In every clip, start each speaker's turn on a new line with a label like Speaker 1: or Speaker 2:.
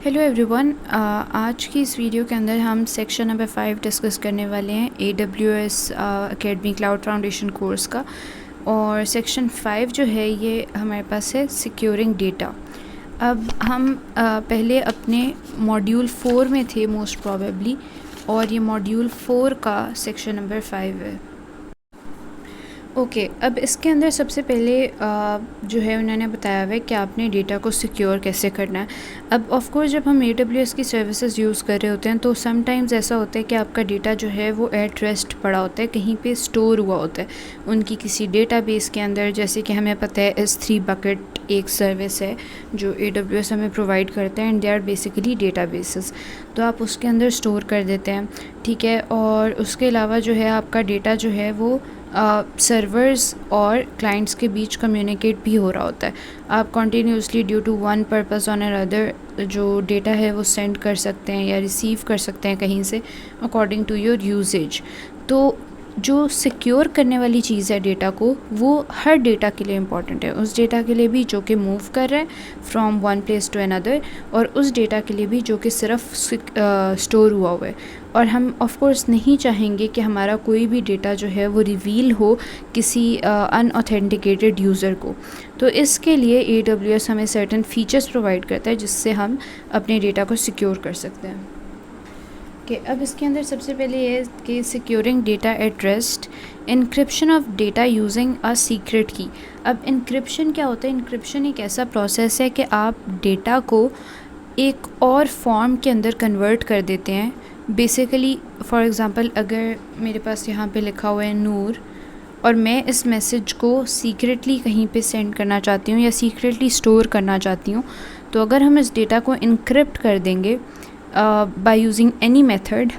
Speaker 1: Hello everyone, आज की इस वीडियो के अंदर हम सेक्शन नंबर 5 डिस्कस करने वाले हैं AWS academy cloud foundation course का। और सेक्शन 5 जो है ये हमारे पास है सिक्योरिंग डेटा। अब हम पहले अपने मॉड्यूल 4 में थे मोस्ट प्रोबेबली, और ये मॉड्यूल 4 का सेक्शन नंबर 5 है। ओके, अब इसके अंदर सबसे पहले जो है उन्होंने बताया हुआ है कि आपने डेटा को सिक्योर कैसे करना है। अब ऑफ कोर्स जब हम AWS की सर्विसेज यूज़ कर रहे होते हैं तो समटाइम्स ऐसा होता है कि आपका डेटा जो है वो एट रेस्ट पड़ा होता है, कहीं पे स्टोर हुआ होता है उनकी किसी डेटाबेस के अंदर। जैसे कि हमें पता है S3 बकेट एक सर्विस है जो AWS हमें प्रोवाइड करते हैं, and they are basically databases. तो आप उसके अंदर स्टोर कर देते हैं, ठीक है। और उसके अलावा जो है आपका डेटा जो है वो सर्वर्स और क्लाइंट्स के बीच कम्युनिकेट भी हो रहा होता है। आप continuously due to one purpose on another जो डेटा है वो सेंड कर सकते हैं या रिसीव कर सकते हैं कहीं से अकॉर्डिंग टू योर यूजेज। तो जो सिक्योर करने वाली चीज़ है डेटा को, वो हर डेटा के लिए इम्पॉर्टेंट है। उस डेटा के लिए भी जो कि मूव कर रहा है from one place to another, और उस डेटा के लिए भी जो कि सिर्फ स्टोर हुआ है। और हम ऑफ कोर्स नहीं चाहेंगे कि हमारा कोई भी डेटा जो है वो रिवील हो किसी अनऑथेंटिकेटेड यूज़र को। तो इसके लिए AWS हमें सर्टेन फीचर्स प्रोवाइड करता है जिससे हम अपने डेटा को सिक्योर कर सकते हैं। अब इसके अंदर सबसे पहले ये है कि securing data at rest, encryption of data using a secret की। अब इनक्रिप्शन क्या होता है? इनक्रिप्शन एक ऐसा प्रोसेस है कि आप डेटा को एक और फॉर्म के अंदर कन्वर्ट कर देते हैं। बेसिकली फॉर एग्ज़ाम्पल, अगर मेरे पास यहाँ पे लिखा हुआ है नूर, और मैं इस मैसेज को सीक्रेटली कहीं पे सेंड करना चाहती हूँ या सीक्रेटली स्टोर करना चाहती हूँ, तो अगर हम इस डेटा को इनक्रिप्ट कर देंगे बाय यूजिंग एनी मेथड,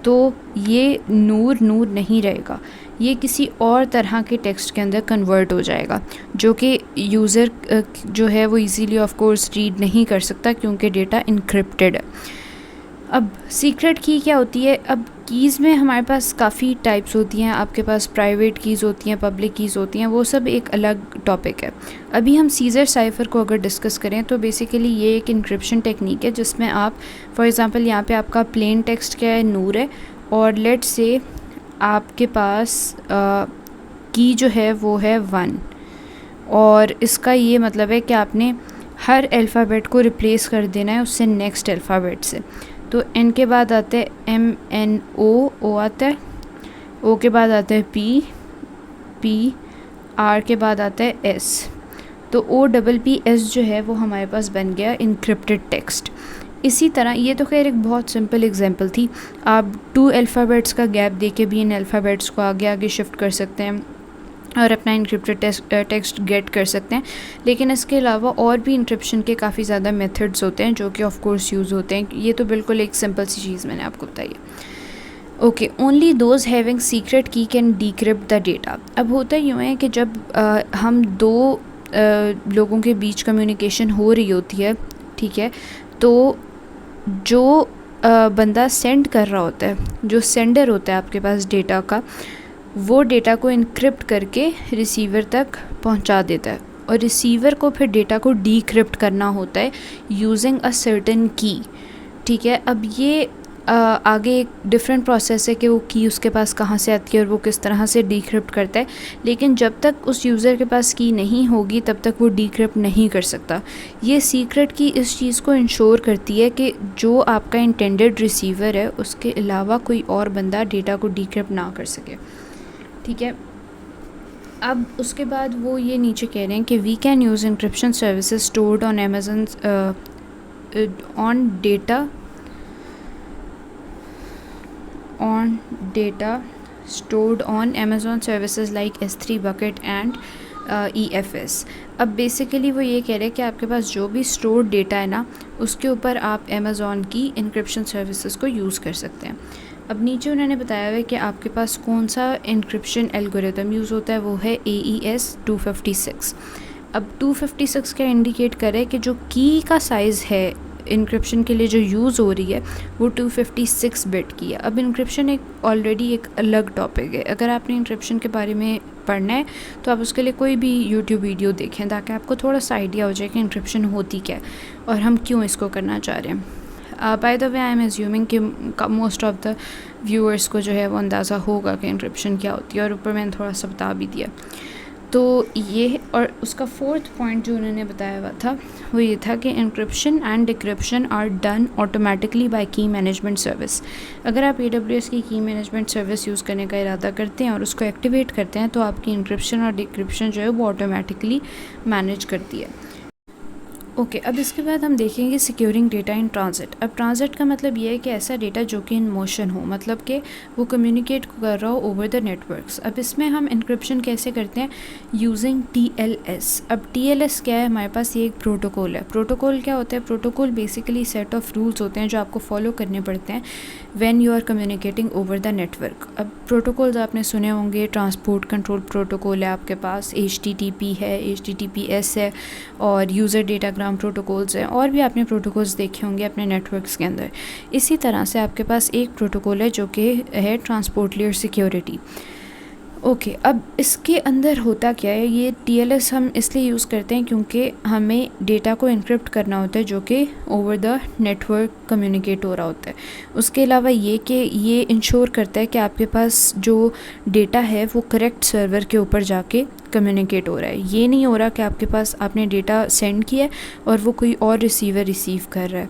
Speaker 1: तो ये नूर नहीं रहेगा, ये किसी और तरह के टेक्स्ट के अंदर कन्वर्ट हो जाएगा जो कि यूज़र जो है वो इजीली ऑफ कोर्स रीड नहीं कर सकता क्योंकि डेटा इनक्रिप्टेड है। अब सीक्रेट की क्या होती है? अब कीज़ में हमारे पास काफ़ी टाइप्स होती हैं। आपके पास प्राइवेट कीज़ होती हैं, पब्लिक कीज़ होती हैं, वो सब एक अलग टॉपिक है। अभी हम सीज़र साइफ़र को अगर डिस्कस करें तो बेसिकली ये एक इनक्रिप्शन टेक्निक है जिसमें आप फॉर एग्ज़ाम्पल यहाँ पे आपका प्लेन टेक्स्ट क्या है, नूर है, और लेट से आपके पास की जो है वो है 1, और इसका ये मतलब है कि आपने हर अल्फ़ाबेट को रिप्लेस कर देना है उससे नेक्स्ट अल्फ़ाबेट से। तो एन के बाद आता है MNO आता है, O के बाद आता है P, R के बाद आता है S। तो OPPS जो है वो हमारे पास बन गया इनक्रिप्टेड टेक्स्ट। इसी तरह ये तो खैर एक बहुत सिंपल एग्जांपल थी। आप 2 अल्फ़ाबेट्स का गैप दे के भी इन अल्फ़ाबेट्स को आगे आगे शिफ्ट कर सकते हैं और अपना इनक्रिप्टेड टेक्स्ट गेट कर सकते हैं। लेकिन इसके अलावा और भी इनक्रिप्शन के काफ़ी ज़्यादा मेथड्स होते हैं जो कि ऑफ कोर्स यूज़ होते हैं। ये तो बिल्कुल एक सिंपल सी चीज़ मैंने आपको बताई है। Okay, only those having secret की कैन डिक्रिप्ट द डेटा। अब होता यूँ है कि जब हम दो लोगों के बीच कम्युनिकेशन हो रही होती है, ठीक है, तो जो बंदा सेंड कर रहा होता है, जो सेंडर होता है आपके पास डेटा का, वो डेटा को इनक्रिप्ट करके रिसीवर तक पहुंचा देता है, और रिसीवर को फिर डेटा को डीक्रिप्ट करना होता है यूजिंग अ सर्टेन की, ठीक है। अब ये आगे एक डिफरेंट प्रोसेस है कि वो की उसके पास कहाँ से आती है और वो किस तरह से डीक्रिप्ट करता है। लेकिन जब तक उस यूज़र के पास की नहीं होगी तब तक वो डीक्रिप्ट नहीं कर सकता। ये सीक्रेट की इस चीज़ को इंश्योर करती है कि जो आपका इंटेंडेड रिसीवर है उसके अलावा कोई और बंदा डेटा को डीक्रिप्ट ना कर सके, ठीक है। अब उसके बाद वो ये नीचे कह रहे हैं कि we can use encryption services stored on Amazon on data stored on Amazon services like S3 bucket and EFS। अब बेसिकली वो ये कह रहे हैं कि आपके पास जो भी स्टोर्ड डेटा है ना, उसके ऊपर आप Amazon की इंक्रिप्शन सर्विसेज को यूज़ कर सकते हैं। अब नीचे उन्होंने बताया हुआ है कि आपके पास कौन सा इंक्रिप्शन एल्गोरिथम यूज़ होता है, वो है AES 256। अब 256 क्या इंडिकेट करे कि जो की का साइज़ है इंक्रिप्शन के लिए जो यूज़ हो रही है वो 256 बिट की है। अब इंक्रिप्शन एक ऑलरेडी एक अलग टॉपिक है। अगर आपने इंक्रिप्शन के बारे में पढ़ना है तो आप उसके लिए कोई भी यूट्यूब वीडियो देखें ताकि आपको थोड़ा सा आइडिया हो जाए कि इंक्रिप्शन होती क्या है और हम क्यों इसको करना चाह रहे हैं। By the way I am assuming कि मोस्ट ऑफ द व्यूअर्स को जो है वो अंदाज़ा होगा कि इंक्रिप्शन क्या होती है और ऊपर मैंने थोड़ा सा बता भी दिया। तो ये और उसका फोर्थ पॉइंट जो उन्होंने बताया हुआ था वो ये था कि encryption and decryption are done automatically by key management service. अगर आप AWS की मैनेजमेंट सर्विस यूज़ करने का इरादा करते हैं और उसको एक्टिवेट करते हैं तो आपकी इंक्रिप्शन और डिक्रिप्शन जो है वो ऑटोमेटिकली मैनेज करती है। ओके, अब इसके बाद हम देखेंगे सिक्योरिंग डेटा इन ट्रांजिट। अब ट्रांजिट का मतलब ये है कि ऐसा डेटा जो कि इन मोशन हो, मतलब कि वो कम्युनिकेट कर रहा हो ओवर द नेटवर्क्स। अब इसमें हम इंक्रिप्शन कैसे करते हैं, यूजिंग TLS। अब TLS क्या है, हमारे पास ये एक प्रोटोकॉल है। प्रोटोकॉल क्या होता है, protocol basically set of rules होते हैं जो आपको फॉलो करने पड़ते हैं when you are communicating over the network. अब प्रोटोकॉल्स आपने सुने होंगे, ट्रांसपोर्ट कंट्रोल प्रोटोकॉल है आपके पास, HTTP है, HTTPS है और यूज़र डेटाग्राम प्रोटोकॉल्स हैं, और भी आपने प्रोटोकॉल्स देखे होंगे अपने नेटवर्क्स के अंदर। इसी तरह से आपके पास एक प्रोटोकॉल है जो कि है ट्रांसपोर्ट लेयर सिक्योरिटी। ओके, अब इसके अंदर होता क्या है, ये TLS हम इसलिए यूज़ करते हैं क्योंकि हमें डेटा को इनक्रिप्ट करना होता है जो कि ओवर द नेटवर्क कम्युनिकेट हो रहा होता है। उसके अलावा ये कि ये इंश्योर करता है कि आपके पास जो डेटा है वो करेक्ट सर्वर के ऊपर जाके कम्युनिकेट हो रहा है। ये नहीं हो रहा कि आपके पास आपने डेटा सेंड किया और वो कोई और रिसीवर रिसीव कर रहा है,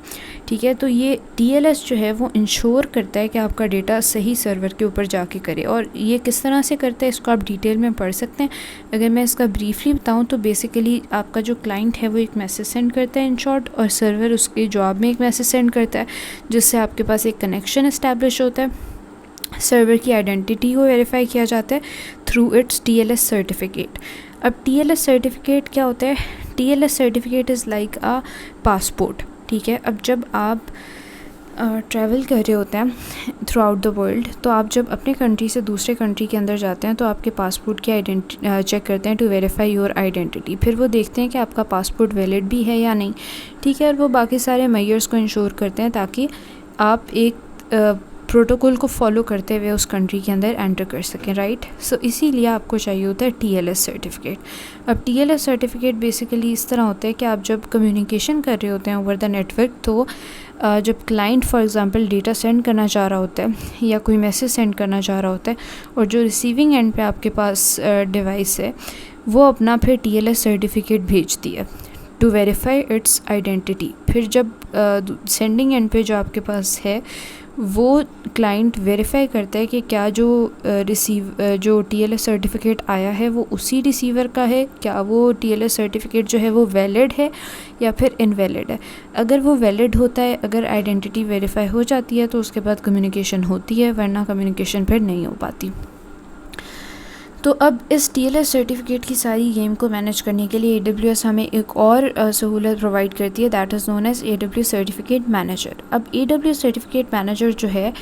Speaker 1: ठीक है। तो ये TLS जो है वो इंश्योर करता है कि आपका डेटा सही सर्वर के ऊपर जाके करे। और ये किस तरह से करता है इसको आप डिटेल में पढ़ सकते हैं। अगर मैं इसका ब्रीफली बताऊं तो बेसिकली आपका जो क्लाइंट है वो एक मैसेज सेंड करता है इन शॉर्ट, और सर्वर उसके जवाब में एक मैसेज सेंड करता है जिससे आपके पास एक कनेक्शन इस्टेब्लिश होता है। सर्वर की आइडेंटिटी को वेरीफाई किया जाता है थ्रू इट्स TLS सर्टिफिकेट। अब TLS सर्टिफिकेट क्या होता है, TLS certificate is like a passport, ठीक है। अब जब आप ट्रैवल कर रहे होते हैं थ्रू आउट द वर्ल्ड, तो आप जब अपने कंट्री से दूसरे कंट्री के अंदर जाते हैं तो आपके पासपोर्ट की आइडेंटिटी चेक करते हैं टू वेरीफाई योर आइडेंटिटी। फिर वो देखते हैं कि आपका पासपोर्ट वैलिड भी है या नहीं, ठीक है। और वो बाकी सारे मेजर्स को इंश्योर करते हैं ताकि आप एक प्रोटोकॉल को फॉलो करते हुए उस कंट्री के अंदर एंटर कर सकें, राइट। सो इसीलिए आपको चाहिए होता है TLS सर्टिफिकेट। अब TLS सर्टिफिकेट बेसिकली इस तरह होता है कि आप जब कम्युनिकेशन कर रहे होते हैं ओवर द नेटवर्क, तो जब client for example data send करना चाह रहा होता है या कोई मैसेज सेंड करना चाह रहा होता है और जो रिसीविंग एंड पे आपके पास डिवाइस है वो अपना फिर TLS सर्टिफिकेट भेजती है टू वेरीफाई इट्स आइडेंटिटी। फिर जब सेंडिंग एंड पे जो आपके पास है वो क्लाइंट वेरीफाई करता है कि क्या जो जो TLS सर्टिफिकेट आया है वो उसी रिसीवर का है, क्या वो TLS सर्टिफिकेट जो है वो वैलिड है या फिर इनवैलिड है। अगर वो वैलिड होता है, अगर आइडेंटिटी वेरीफाई हो जाती है तो उसके बाद कम्युनिकेशन होती है, वरना कम्युनिकेशन फिर नहीं हो पाती। तो अब इस TLS सर्टिफिकेट की सारी गेम को मैनेज करने के लिए AWS हमें एक और सहूलत प्रोवाइड करती है, that is known as AWS certificate manager. अब AWS सर्टिफिकेट मैनेजर जो है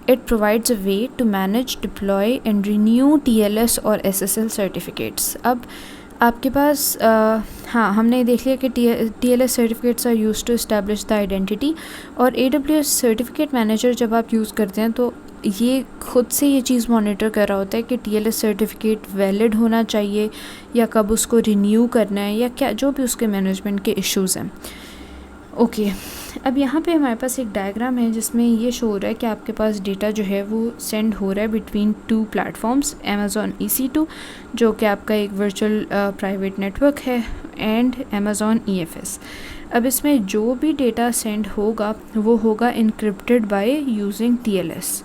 Speaker 1: it provides a way to manage, deploy and renew TLS और SSL सर्टिफिकेट्स। अब आपके पास हाँ, हमने देख लिया कि TLS certificates are use to establish the identity, और AWS सर्टिफिकेट मैनेजर जब आप यूज़ करते हैं तो ये खुद से ये चीज़ मॉनिटर कर रहा होता है कि TLS सर्टिफिकेट वैलिड होना चाहिए या कब उसको रिन्यू करना है या क्या जो भी उसके मैनेजमेंट के इश्यूज़ हैं। ओके, अब यहाँ पे हमारे पास एक डायग्राम है जिसमें ये शो हो रहा है कि आपके पास डेटा जो है वो सेंड हो रहा है between two platforms, Amazon EC2 जो कि आपका एक वर्चुअल प्राइवेट नेटवर्क है, एंड Amazon EFS। अब इसमें जो भी डेटा सेंड होगा वो होगा इनक्रिप्टेड बाय यूजिंग TLS,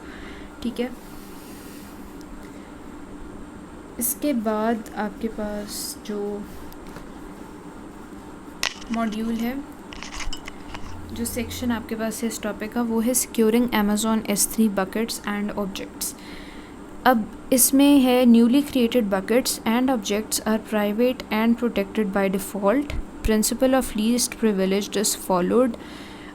Speaker 1: ठीक है। इसके बाद आपके पास जो मॉड्यूल है, जो सेक्शन आपके पास है इस टॉपिक का, वो है securing Amazon S3 buckets and objects. अब इसमें है newly created buckets and objects are private and protected by default, principle of least privilege is followed.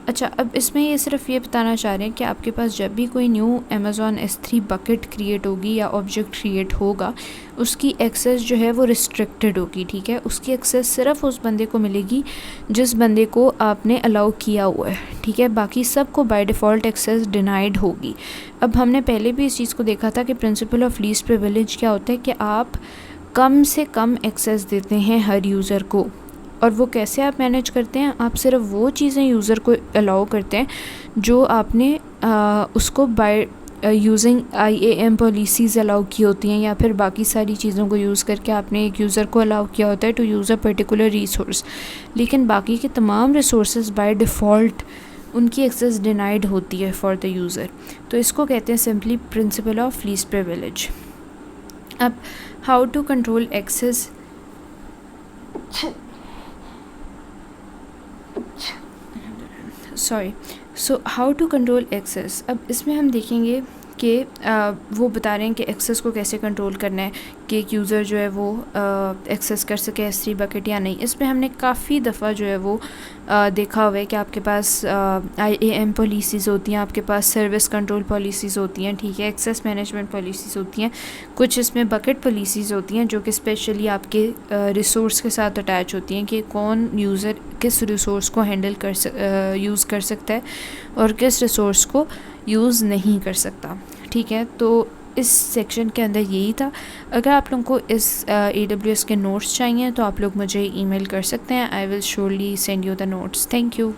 Speaker 1: अच्छा, अब इसमें ये सिर्फ ये बताना चाह रहे हैं कि आपके पास जब भी कोई new Amazon S3 bucket create होगी या ऑब्जेक्ट क्रिएट होगा उसकी एक्सेस जो है वो रिस्ट्रिक्टेड होगी, ठीक है। उसकी एक्सेस सिर्फ उस बंदे को मिलेगी जिस बंदे को आपने अलाउ किया हुआ है, ठीक है। बाकी सबको बाय डिफ़ॉल्ट एक्सेस डिनाइड होगी। अब हमने पहले भी इस चीज़ को देखा था कि प्रिंसिपल ऑफ लीस्ट प्रिविलेज क्या होता है कि आप कम से कम एक्सेस देते हैं हर यूज़र को। और वो कैसे आप मैनेज करते हैं, आप सिर्फ वो चीज़ें यूज़र को अलाउ करते हैं जो आपने उसको by using IAM policies allow की होती हैं, या फिर बाकी सारी चीज़ों को यूज़ करके आपने एक यूज़र को अलाउ किया होता है to use a particular resource. लेकिन बाकी के तमाम रिसोर्स बाय डिफ़ॉल्ट उनकी एक्सेस डिनाइड होती है फॉर द यूज़र। तो इसको कहते हैं simply principle of least privilege. अब how to control access, so how to control access. अब इसमें हम देखेंगे कि वो बता रहे हैं कि एक्सेस को कैसे कंट्रोल करना है कि एक यूज़र जो है वो एक्सेस कर सके S3 बकेट या नहीं। इसमें हमने काफ़ी दफ़ा जो है वो देखा हुआ है कि आपके पास IAM पॉलिसीज़ होती हैं, आपके पास सर्विस कंट्रोल पॉलिसीज़ होती हैं, ठीक है, एक्सेस मैनेजमेंट पॉलिसीज़ होती हैं, कुछ इसमें बकेट पॉलिसीज़ होती हैं जो कि स्पेशली आपके रिसोर्स के साथ अटैच होती हैं कि कौन यूज़र किस रिसोर्स को हैंडल यूज़ कर सकता है और किस रिसोर्स को यूज़ नहीं कर सकता, ठीक है। तो इस सेक्शन के अंदर यही था। अगर आप लोगों को इस AWS के नोट्स चाहिए तो आप लोग मुझे ईमेल कर सकते हैं। I will surely send you the notes. Thank you.